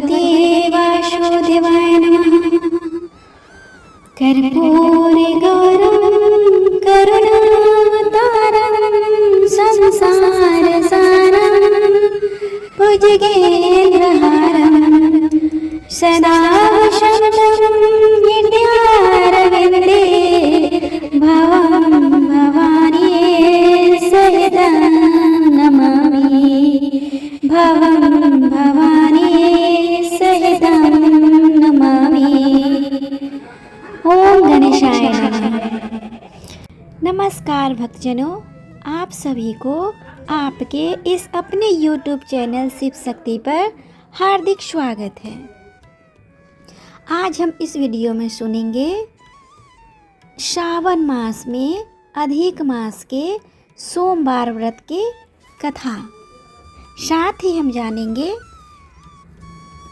भगवते वासुदेवाय नमः। कर्पूरगौरं करुणावतारं संसारसारं भुजगेन्द्रहारं सदा वसन्तं हृदयारविन्दे भवं भवानी सहितं नमामि। भवं भवानी सहितं नमामि। ओम गणेशाय नमः। नमस्कार भक्तजनों, आप सभी को आपके इस अपने YouTube चैनल शिव शक्ति पर हार्दिक स्वागत है। आज हम इस वीडियो में सुनेंगे श्रावण मास में अधिक मास के सोमवार व्रत की कथा। साथ ही हम जानेंगे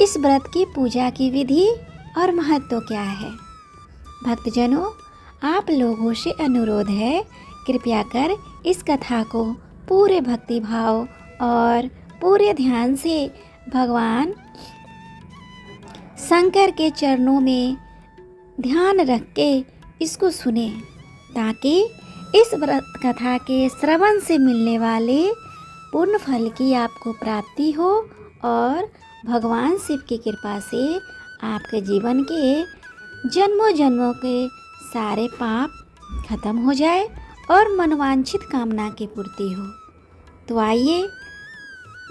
इस व्रत की पूजा की विधि और महत्व क्या है। भक्तजनों, आप लोगों से अनुरोध है, कृपया कर इस कथा को पूरे भक्ति भाव और पूरे ध्यान से भगवान शंकर के चरणों में ध्यान रख के इसको सुने, ताकि इस व्रत कथा के श्रवण से मिलने वाले पुण्य फल की आपको प्राप्ति हो और भगवान शिव की कृपा से आपके जीवन के जन्मों जन्मों के सारे पाप खत्म हो जाए और मनवांछित कामना की पूर्ति हो। तो आइए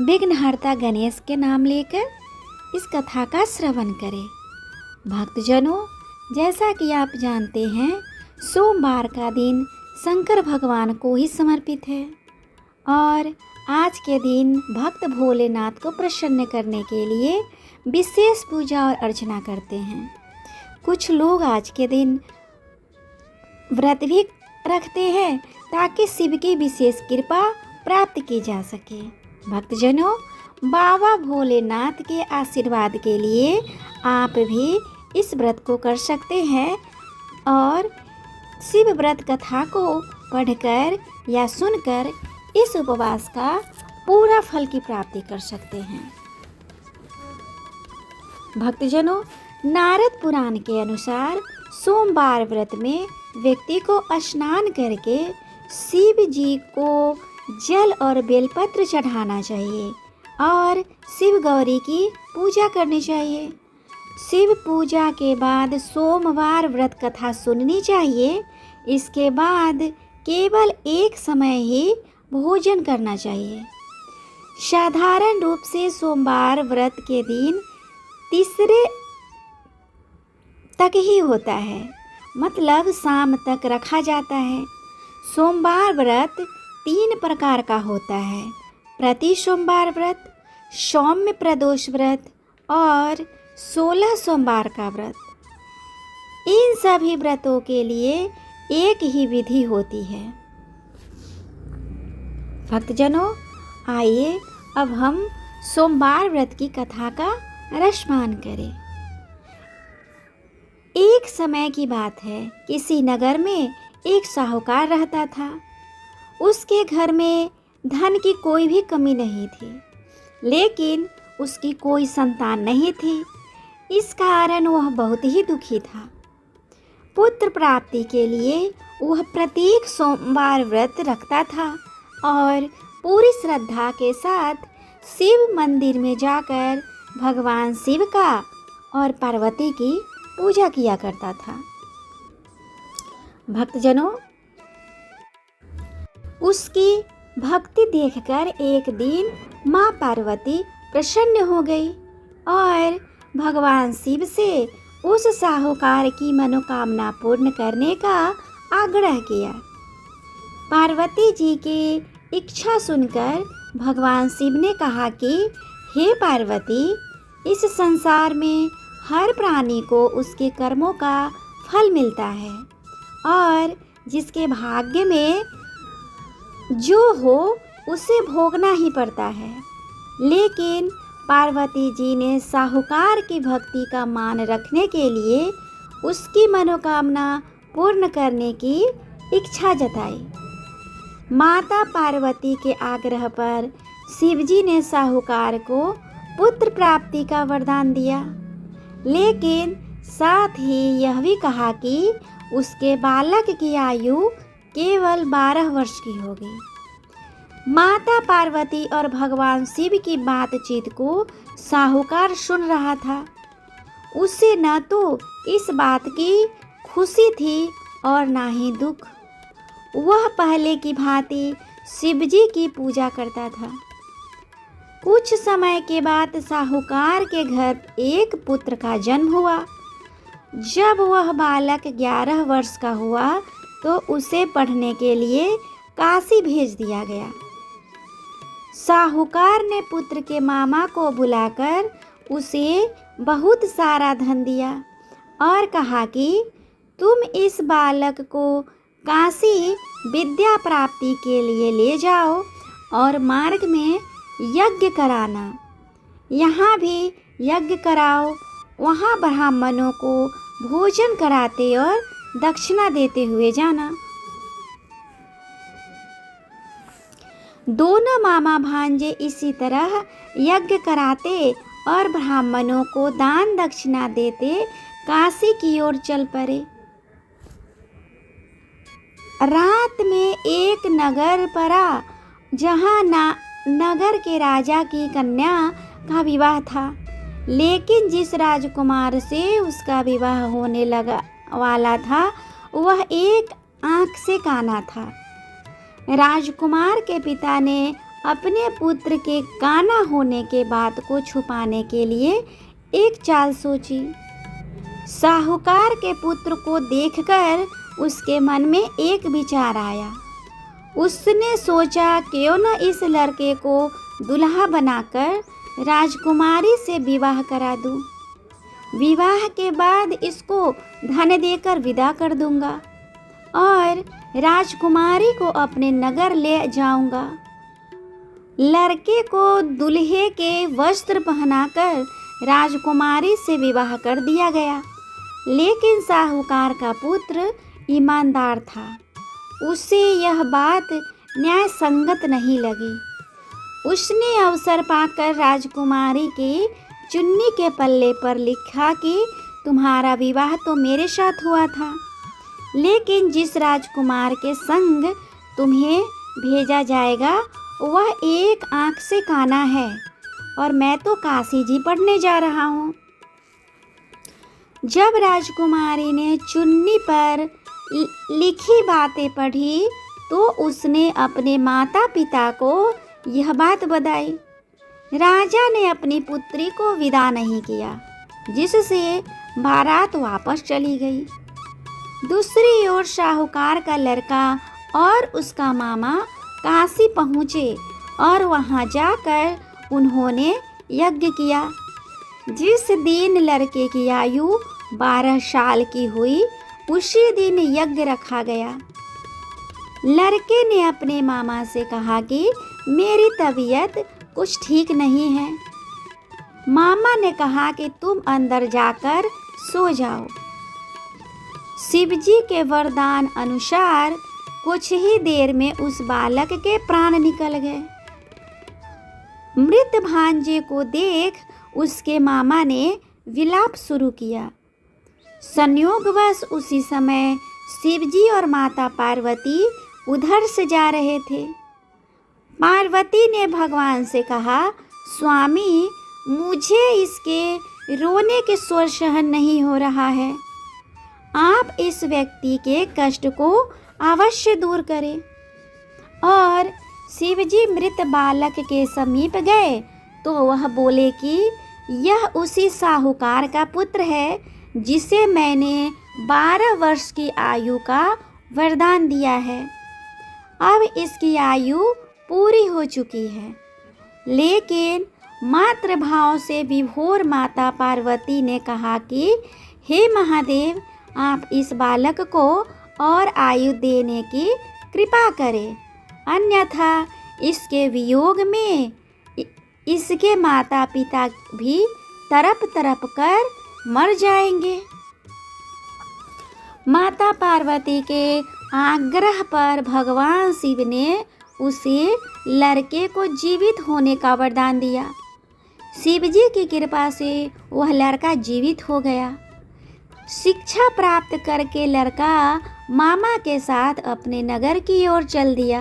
विघ्नहर्ता गणेश के नाम लेकर इस कथा का श्रवण करें। भक्तजनों, जैसा कि आप जानते हैं, सोमवार का दिन शंकर भगवान को ही समर्पित है और आज के दिन भक्त भोलेनाथ को प्रसन्न करने के लिए विशेष पूजा और अर्चना करते हैं। कुछ लोग आज के दिन व्रत भी रखते हैं ताकि शिव की विशेष कृपा प्राप्त की जा सके। भक्तजनों, बाबा भोलेनाथ के आशीर्वाद के लिए आप भी इस व्रत को कर सकते हैं और शिव व्रत कथा को पढ़कर या सुनकर इस उपवास का पूरा फल की प्राप्ति कर सकते हैं। भक्तजनों, नारद पुराण के अनुसार सोमवार व्रत में व्यक्ति को स्नान करके शिव जी को जल और बेलपत्र चढ़ाना चाहिए और शिव गौरी की पूजा करनी चाहिए। शिव पूजा के बाद सोमवार व्रत कथा सुननी चाहिए। इसके बाद केवल एक समय ही भोजन करना चाहिए। साधारण रूप से सोमवार व्रत के दिन तीसरे तक ही होता है, मतलब शाम तक रखा जाता है। सोमवार व्रत 3 प्रकार का होता है: प्रति सोमवार व्रत, सौम्य प्रदोष व्रत और 16 सोमवार का व्रत। इन सभी व्रतों के लिए एक ही विधि होती है। भक्तजनों, आइए अब हम सोमवार व्रत की कथा का रसपान करें। एक समय की बात है, किसी नगर में एक साहूकार रहता था। उसके घर में धन की कोई भी कमी नहीं थी, लेकिन उसकी कोई संतान नहीं थी। इस कारण वह बहुत ही दुखी था। पुत्र प्राप्ति के लिए वह प्रत्येक सोमवार व्रत रखता था और पूरी श्रद्धा के साथ शिव मंदिर में जाकर भगवान शिव का और पार्वती की पूजा किया करता था। भक्तजनों, उसकी भक्ति देखकर एक दिन माँ पार्वती प्रसन्न हो गई और भगवान शिव से उस साहूकार की मनोकामना पूर्ण करने का आग्रह किया। पार्वती जी की इच्छा सुनकर भगवान शिव ने कहा कि हे पार्वती, इस संसार में हर प्राणी को उसके कर्मों का फल मिलता है और जिसके भाग्य में जो हो उसे भोगना ही पड़ता है। लेकिन पार्वती जी ने साहूकार की भक्ति का मान रखने के लिए उसकी मनोकामना पूर्ण करने की इच्छा जताई। माता पार्वती के आग्रह पर शिवजी ने साहूकार को पुत्र प्राप्ति का वरदान दिया, लेकिन साथ ही यह भी कहा कि उसके बालक की आयु केवल 12 वर्ष की होगी। माता पार्वती और भगवान शिव की बातचीत को साहूकार सुन रहा था। उसे न तो इस बात की खुशी थी और ना ही दुख। वह पहले की भांति शिवजी की पूजा करता था। कुछ समय के बाद साहूकार के घर एक पुत्र का जन्म हुआ। जब वह बालक 11 वर्ष का हुआ तो उसे पढ़ने के लिए काशी भेज दिया गया। साहूकार ने पुत्र के मामा को बुलाकर उसे बहुत सारा धन दिया और कहा कि तुम इस बालक को काशी विद्या प्राप्ति के लिए ले जाओ और मार्ग में यज्ञ कराना। यहाँ भी यज्ञ कराओ, वहाँ ब्राह्मणों को भोजन कराते और दक्षिणा देते हुए जाना। दोनों मामा भांजे इसी तरह यज्ञ कराते और ब्राह्मणों को दान दक्षिणा देते काशी की ओर चल पड़े। रात में एक नगर पड़ा जहाँ नगर के राजा की कन्या का विवाह था, लेकिन जिस राजकुमार से उसका विवाह होने लगा वाला था वह एक आँख से काना था। राजकुमार के पिता ने अपने पुत्र के काना होने के बात को छुपाने के लिए एक चाल सोची। साहूकार के पुत्र को देखकर उसके मन में एक विचार आया। उसने सोचा क्यों न इस लड़के को दुल्हा बनाकर राजकुमारी से विवाह करा दूं। विवाह के बाद इसको धन देकर विदा कर दूंगा और राजकुमारी को अपने नगर ले जाऊंगा। लड़के को दूल्हे के वस्त्र पहनाकर राजकुमारी से विवाह कर दिया गया, लेकिन साहूकार का पुत्र ईमानदार था। उसे यह बात न्याय संगत नहीं लगी। उसने अवसर पाकर राजकुमारी की चुन्नी के पल्ले पर लिखा कि तुम्हारा विवाह तो मेरे साथ हुआ था, लेकिन जिस राजकुमार के संग तुम्हें भेजा जाएगा वह एक आँख से काना है और मैं तो काशी जी पढ़ने जा रहा हूँ। जब राजकुमारी ने चुन्नी पर लिखी बातें पढ़ी तो उसने अपने माता पिता को यह बात बताई। राजा ने अपनी पुत्री को विदा नहीं किया, जिससे बारात वापस चली गई। दूसरी ओर साहूकार का लड़का और उसका मामा काशी पहुँचे और वहाँ जाकर उन्होंने यज्ञ किया। जिस दिन लड़के की आयु 12 साल की हुई उसी दिन यज्ञ रखा गया। लड़के ने अपने मामा से कहा कि मेरी तबीयत कुछ ठीक नहीं है। मामा ने कहा कि तुम अंदर जाकर सो जाओ। शिवजी के वरदान अनुसार कुछ ही देर में उस बालक के प्राण निकल गए। मृत भांजे को देख उसके मामा ने विलाप शुरू किया। संयोगवश उसी समय शिवजी और माता पार्वती उधर से जा रहे थे। पार्वती ने भगवान से कहा, स्वामी, मुझे इसके रोने के स्वर सहन नहीं हो रहा है। आप इस व्यक्ति के कष्ट को अवश्य दूर करें। और शिवजी मृत बालक के समीप गए तो वह बोले कि यह उसी साहूकार का पुत्र है जिसे मैंने 12 वर्ष की आयु का वरदान दिया है। अब इसकी आयु पूरी हो चुकी है। लेकिन मातृभाव से विभोर माता पार्वती ने कहा कि हे महादेव, आप इस बालक को और आयु देने की कृपा करें, अन्यथा इसके वियोग में इसके माता पिता भी तड़प तड़प कर मर जाएंगे। माता पार्वती के आग्रह पर भगवान शिव ने उसे लड़के को जीवित होने का वरदान दिया। शिव जी की कृपा से वह लड़का जीवित हो गया। शिक्षा प्राप्त करके लड़का मामा के साथ अपने नगर की ओर चल दिया।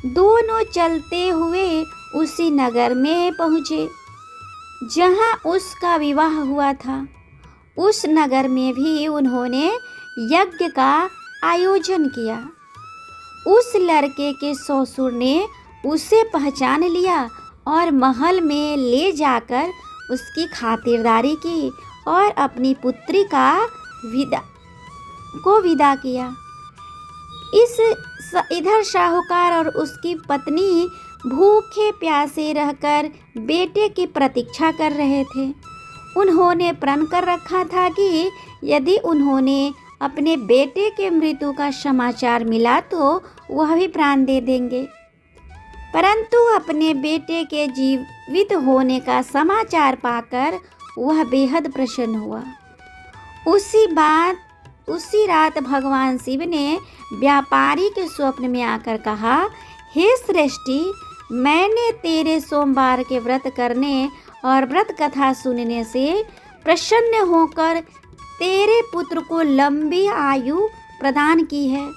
दोनों चलते हुए उसी नगर में पहुँचे जहाँ उसका विवाह हुआ था। उस नगर में भी उन्होंने यज्ञ का आयोजन किया। उस लड़के के ससुर ने उसे पहचान लिया और महल में ले जाकर उसकी खातिरदारी की और अपनी पुत्री का विदा किया। इधर साहूकार और उसकी पत्नी भूखे प्यासे रहकर बेटे की प्रतीक्षा कर रहे थे। उन्होंने प्रण कर रखा था कि यदि उन्होंने अपने बेटे के मृत्यु का समाचार मिला तो वह भी प्राण दे देंगे, परंतु अपने बेटे के जीवित होने का समाचार पाकर वह बेहद प्रसन्न हुआ। उसी रात भगवान शिव ने व्यापारी के स्वप्न में आकर कहा, हे सृष्टि, मैंने तेरे सोमवार के व्रत करने और व्रत कथा सुनने से प्रसन्न होकर तेरे पुत्र को लंबी आयु प्रदान की है।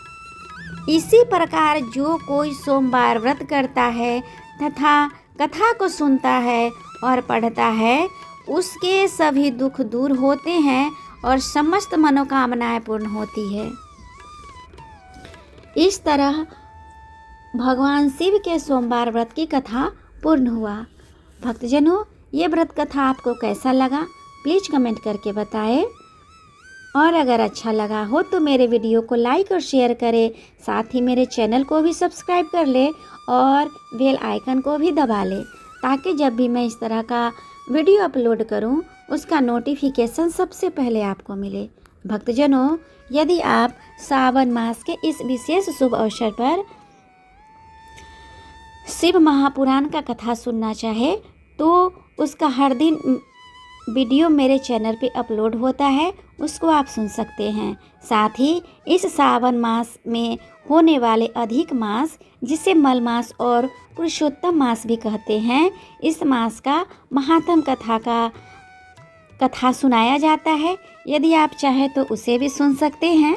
इसी प्रकार जो कोई सोमवार व्रत करता है तथा कथा को सुनता है और पढ़ता है, उसके सभी दुख दूर होते हैं और समस्त मनोकामनाएं पूर्ण होती है। इस तरह भगवान शिव के सोमवार व्रत की कथा पूर्ण हुआ। भक्तजनों, ये व्रत कथा आपको कैसा लगा प्लीज़ कमेंट करके बताएं, और अगर अच्छा लगा हो तो मेरे वीडियो को लाइक और शेयर करें। साथ ही मेरे चैनल को भी सब्सक्राइब कर ले और बेल आइकन को भी दबा ले, ताकि जब भी मैं इस तरह का वीडियो अपलोड करूं उसका नोटिफिकेशन सबसे पहले आपको मिले। भक्तजनों, यदि आप सावन मास के इस विशेष शुभ अवसर पर शिव महापुराण का कथा सुनना चाहे तो उसका हर दिन वीडियो मेरे चैनल पे अपलोड होता है, उसको आप सुन सकते हैं। साथ ही इस सावन मास में होने वाले अधिक मास, जिसे मल मास और पुरुषोत्तम मास भी कहते हैं, इस मास का महात्म कथा सुनाया जाता है। यदि आप चाहें तो उसे भी सुन सकते हैं।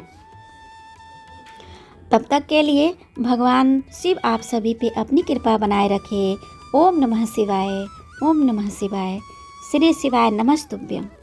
तब तक के लिए भगवान शिव आप सभी पे अपनी कृपा बनाए रखे। ओम नमः शिवाय, ओम नमः शिवाय, श्री शिवाय नमस्तुभ्यं।